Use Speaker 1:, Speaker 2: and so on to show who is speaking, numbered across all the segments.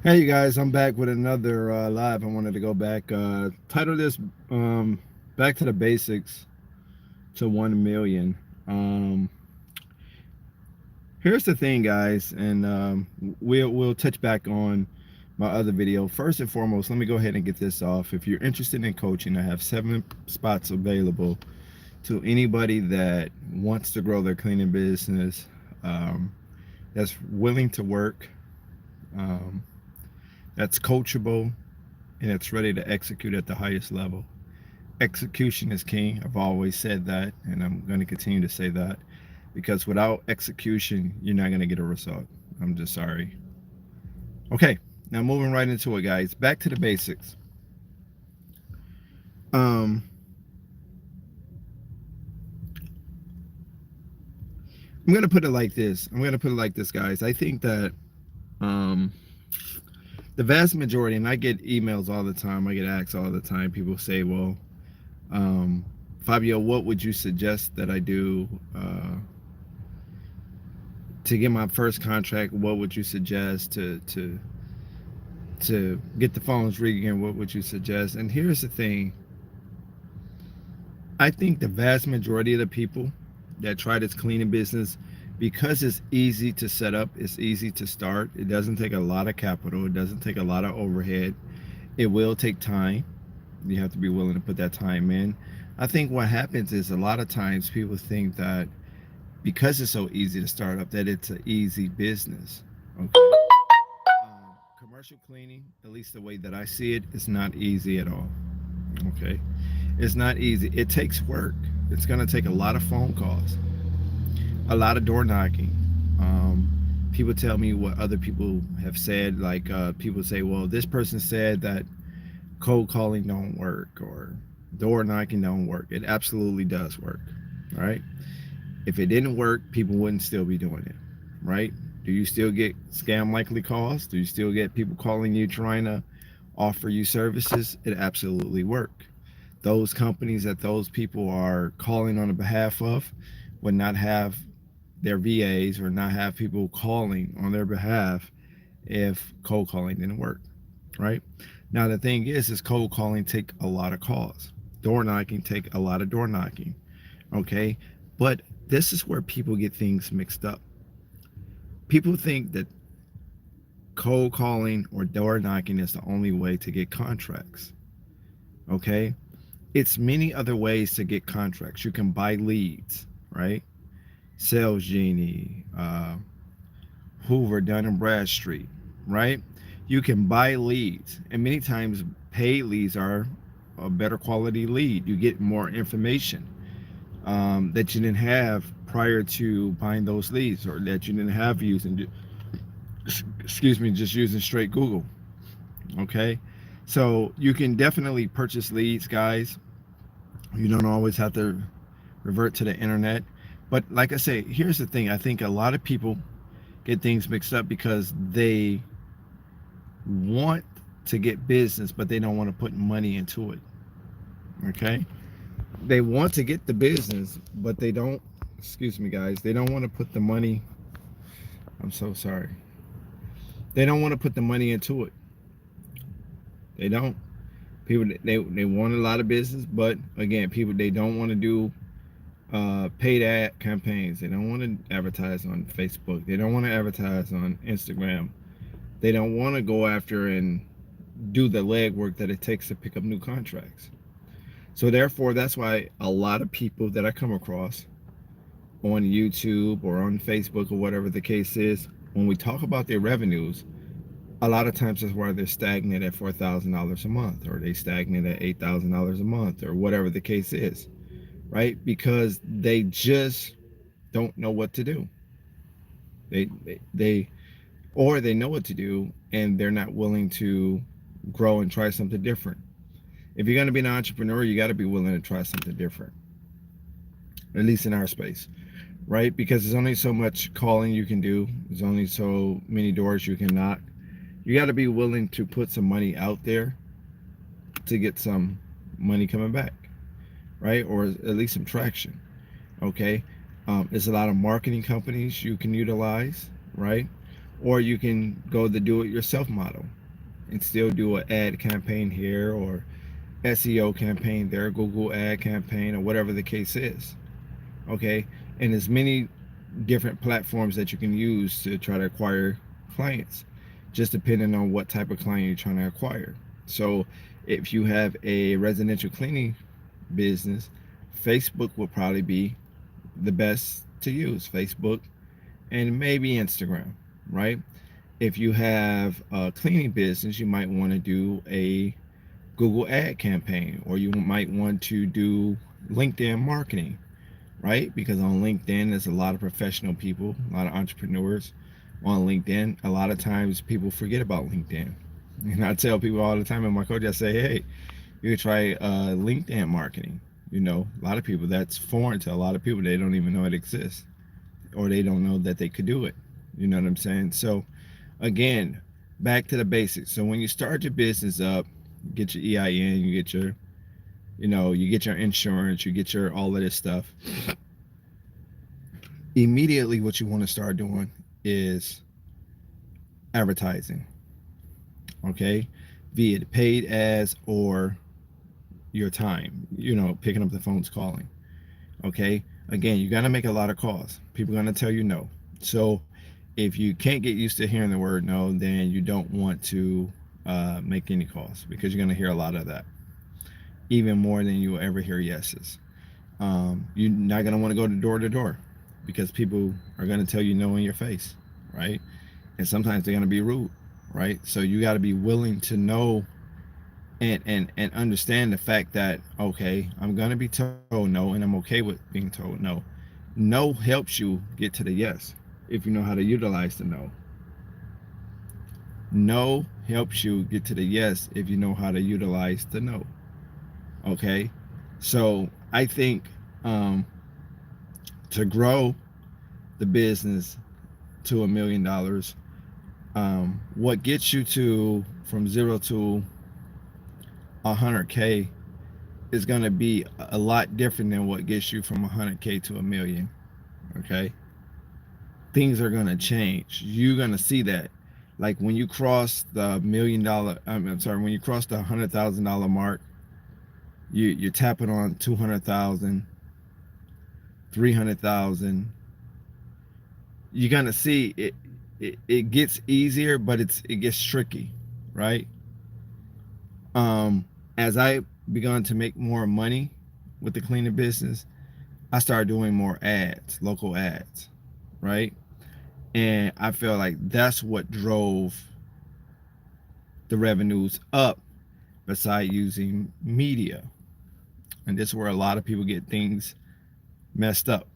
Speaker 1: Hey you guys, I'm back with another live. I wanted to go back. Title this "Back to the Basics to 1 Million." Um, Here's the thing, guys, and we'll touch back on my other video. First and foremost, let me go ahead and get this off. If you're interested in coaching, I have 7 spots available to anybody that wants to grow their cleaning business, um, that's willing to work, um, that's coachable, and it's ready to execute at the highest level. Execution is king. I've always said that, and I'm going to continue to say that, because without execution, you're not going to get a result. I'm just sorry. Okay, now moving right into it, guys. Back to the basics. Um, I'm going to put it like this. Guys. I think that um, the vast majority, and I get emails all the time, I get asked all the time, people say, well, um, Fabio, what would you suggest that I do to get my first contract? What would you suggest to get the phones ringing? What would you suggest? And here's the thing. I think the vast majority of the people that try this cleaning business, because it's easy to set up, it's easy to start, it doesn't take a lot of capital, it doesn't take a lot of overhead, it will take time. You have to be willing to put that time in. I think what happens is a lot of times people think that because it's so easy to start up, that it's an easy business. Okay. Commercial cleaning, at least the way that I see it, is not easy at all. Okay. It's not easy. It takes work. It's going to take a lot of phone calls, a lot of door knocking. People tell me what other people have said. Like people say, well, this person said that cold calling don't work or door knocking don't work. It absolutely does work. Right? If it didn't work, people wouldn't still be doing it. Right? Do you still get scam likely calls? Do you still get people calling you trying to offer you services? It absolutely works. Those companies that those people are calling on the behalf of would not have their VAs or not have people calling on their behalf if cold calling didn't work, right? Now the thing is cold calling take a lot of calls. Door knocking take a lot of door knocking, okay? But this is where people get things mixed up. People think that cold calling or door knocking is the only way to get contracts, okay? It's many other ways to get contracts. You can buy leads, right? Sales Genie, Hoover, Dun and Bradstreet, right? You can buy leads, and many times paid leads are a better quality lead. You get more information that you didn't have prior to buying those leads, or that you didn't have using, excuse me, just using straight Google. Okay, so you can definitely purchase leads, guys. You don't always have to revert to the internet. But like I say, here's the thing. I think a lot of people get things mixed up because they want to get business, but they don't want to put money into it. Okay? They want to get the business, but they don't, excuse me, guys, they don't want to put the money. I'm so sorry. They don't want to put the money into it. They don't. People, they want a lot of business, but again, people, they don't want to do paid ad campaigns. They don't want to advertise on Facebook. They don't want to advertise on Instagram. They don't want to go after and do the legwork that it takes to pick up new contracts. So therefore, that's why a lot of people that I come across on YouTube or on Facebook or whatever the case is, when we talk about their revenues, a lot of times that's why they're stagnant at $4,000 a month, or they stagnant at $8,000 a month, or whatever the case is, right? Because they just don't know what to do. They or they know what to do and they're not willing to grow and try something different. If you're going to be an entrepreneur, you got to be willing to try something different, at least in our space, right? Because there's only so much calling you can do. There's only so many doors you can knock. You got to be willing to put some money out there to get some money coming back, right? Or at least some traction, okay? There's a lot of marketing companies you can utilize, right? or you can go the do-it-yourself model and still do an ad campaign here or SEO campaign there, Google ad campaign, or whatever the case is. Okay, and there's many different platforms that you can use to try to acquire clients, just depending on what type of client you're trying to acquire. So if you have a residential cleaning business, Facebook will probably be the best to use. Facebook and maybe Instagram, right? If you have a cleaning business, you might want to do a Google ad campaign, or you might want to do LinkedIn marketing, right? Because on LinkedIn, there's a lot of professional people, a lot of entrepreneurs on LinkedIn. A lot of times people forget about LinkedIn. And I tell people all the time in my coach, I say, hey, you could try LinkedIn marketing. You know, a lot of people, that's foreign to a lot of people. They don't even know it exists, or they don't know that they could do it. You know what I'm saying? So again, back to the basics. So when you start your business up, you get your EIN, you get your, you get your insurance, you get your all of this stuff. Immediately, what you want to start doing is advertising. Okay, be it paid ads or your time. Picking up the phones, calling. Okay, again, you got to make a lot of calls. People are going to tell you no. So if you can't get used to hearing the word no, then you don't want to make any calls, because you're going to hear a lot of that, even more than you will ever hear yeses. You're not going to want to door, because people are going to tell you no in your face, right? And sometimes they're going to be rude, right? So you got to be willing to know and understand the fact that, okay, I'm going to be told no, and I'm okay with being told no. No helps you get to the yes if you know how to utilize the no. No helps you get to the yes if you know how to utilize the no. Okay, so I think to grow the business to $1 million, what gets you to from 0 to 100K is going to be a lot different than what gets you from 100K to $1 million. Okay, things are going to change. You're going to see that. Like when you cross the $1 million, I'm sorry, when you cross the $100,000 mark, you're tapping on 200,000, 300,000. You're gonna see it gets easier, but it gets tricky, right? As I begun to make more money with the cleaning business, I started doing more ads, local ads, right? And I feel like that's what drove the revenues up, beside using media. And this is where a lot of people get things messed up.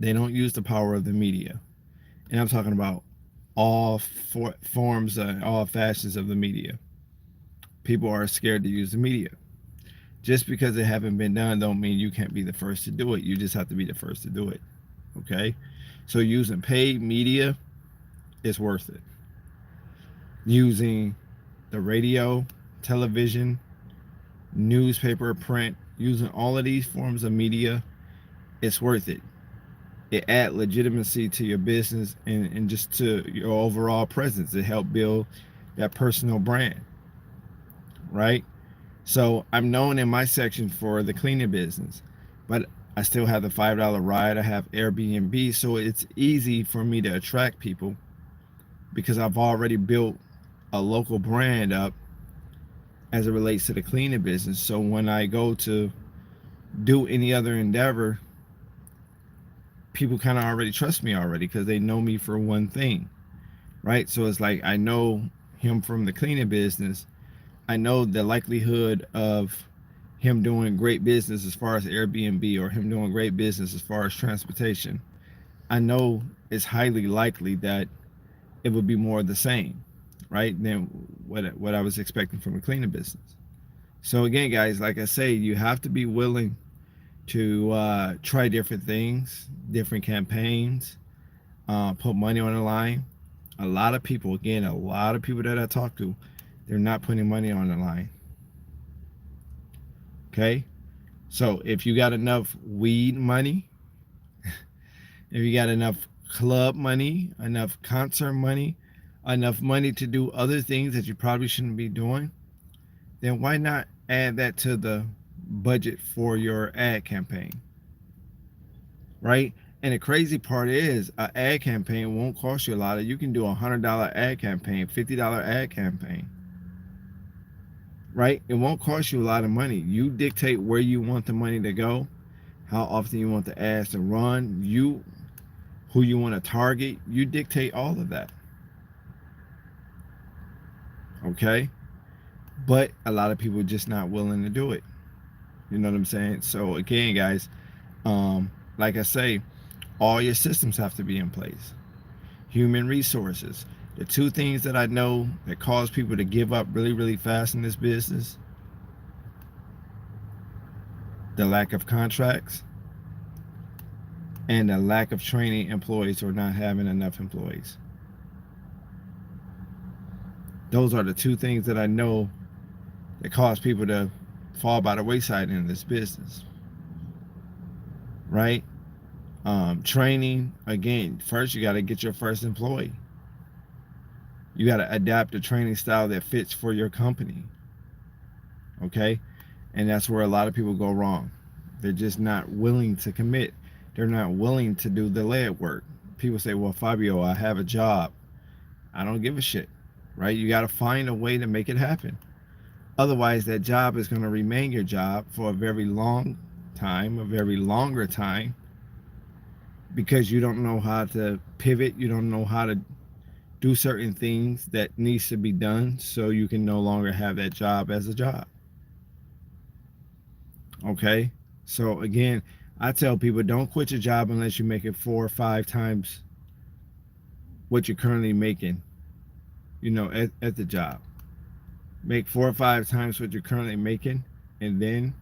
Speaker 1: They don't use the power of the media. And I'm talking about all forms and all fashions of the media. People are scared to use the media. Just because it haven't been done don't mean you can't be the first to do it. You just have to be the first to do it. Okay? So using paid media is worth it. Using the radio, television, newspaper, print, using all of these forms of media, it's worth it. It adds legitimacy to your business and just to your overall presence. It helps build that personal brand, right? So I'm known in my section for the cleaning business, but I still have the $5 ride. I have Airbnb, so it's easy for me to attract people because I've already built a local brand up as it relates to the cleaning business. So when I go to do any other endeavor, people kind of already trust me already because they know me for one thing, right? So it's like I know him from the cleaning business. I know the likelihood of him doing great business as far as Airbnb, or him doing great business as far as transportation. I know it's highly likely that it would be more of the same, right, than what I was expecting from a cleaning business. So again, guys, like I say, you have to be willing to try different things, different campaigns, put money on the line. A lot of people that I talk to, they're not putting money on the line. Okay? So if you got enough weed money, if you got enough club money, enough concert money, enough money to do other things that you probably shouldn't be doing, then why not add that to the budget for your ad campaign, right? And the crazy part is, an ad campaign won't cost you a lot. You can do $100 ad campaign, $50 ad campaign, right? It won't cost you a lot of money. You dictate where you want the money to go, how often you want the ads to run, who you want to target. You dictate all of that. Okay? But a lot of people are just not willing to do it. You know what I'm saying? So again, guys, like I say, all your systems have to be in place. Human resources. The two things that I know that cause people to give up really, really fast in this business: the lack of contracts and the lack of training employees, or not having enough employees. Those are the two things that I know that cause people to fall by the wayside in this business, right? Training, again, first you got to get your first employee. You got to adapt a training style that fits for your company. Okay? And that's where a lot of people go wrong. They're just not willing to commit. They're not willing to do the lead work. People say, well, Fabio, I have a job. I don't give a shit, right? You got to find a way to make it happen. Otherwise, that job is going to remain your job for a very long time, a very longer time, because you don't know how to pivot. You don't know how to do certain things that needs to be done, so you can no longer have that job as a job. Okay? So again, I tell people, don't quit your job unless you make it 4 or 5 times what you're currently making, at the job. Make 4 or 5 times what you're currently making, and then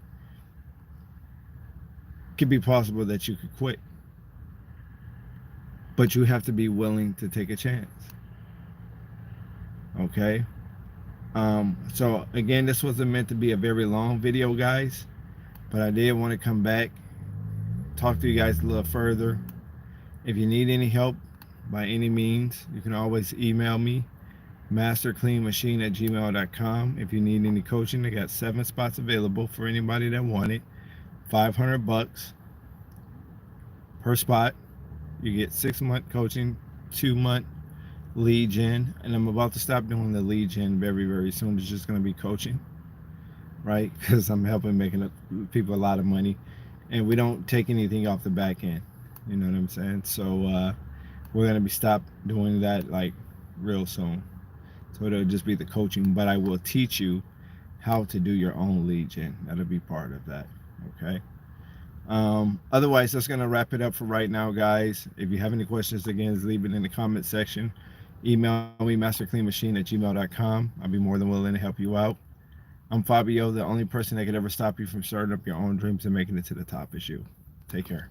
Speaker 1: it could be possible that you could quit. But you have to be willing to take a chance. Okay? So again, this wasn't meant to be a very long video, guys, but I did want to come back, talk to you guys a little further. If you need any help by any means, you can always email me, mastercleanmachine@gmail.com. If you need any coaching, I got 7 spots available for anybody that want it. $500 per spot. You get 6-month coaching, 2-month lead gen, and I'm about to stop doing the lead gen very, very soon. It's just going to be coaching, right? Because I'm helping making people a lot of money, and we don't take anything off the back end. You know what I'm saying? So we're going to be stop doing that like real soon. So it'll just be the coaching, but I will teach you how to do your own lead gen. That'll be part of that. Okay. Otherwise, that's going to wrap it up for right now, guys. If you have any questions, again, leave it in the comment section. Email me, mastercleanmachine@gmail.com. I'll be more than willing to help you out. I'm Fabio. The only person that could ever stop you from starting up your own dreams and making it to the top is you. Take care.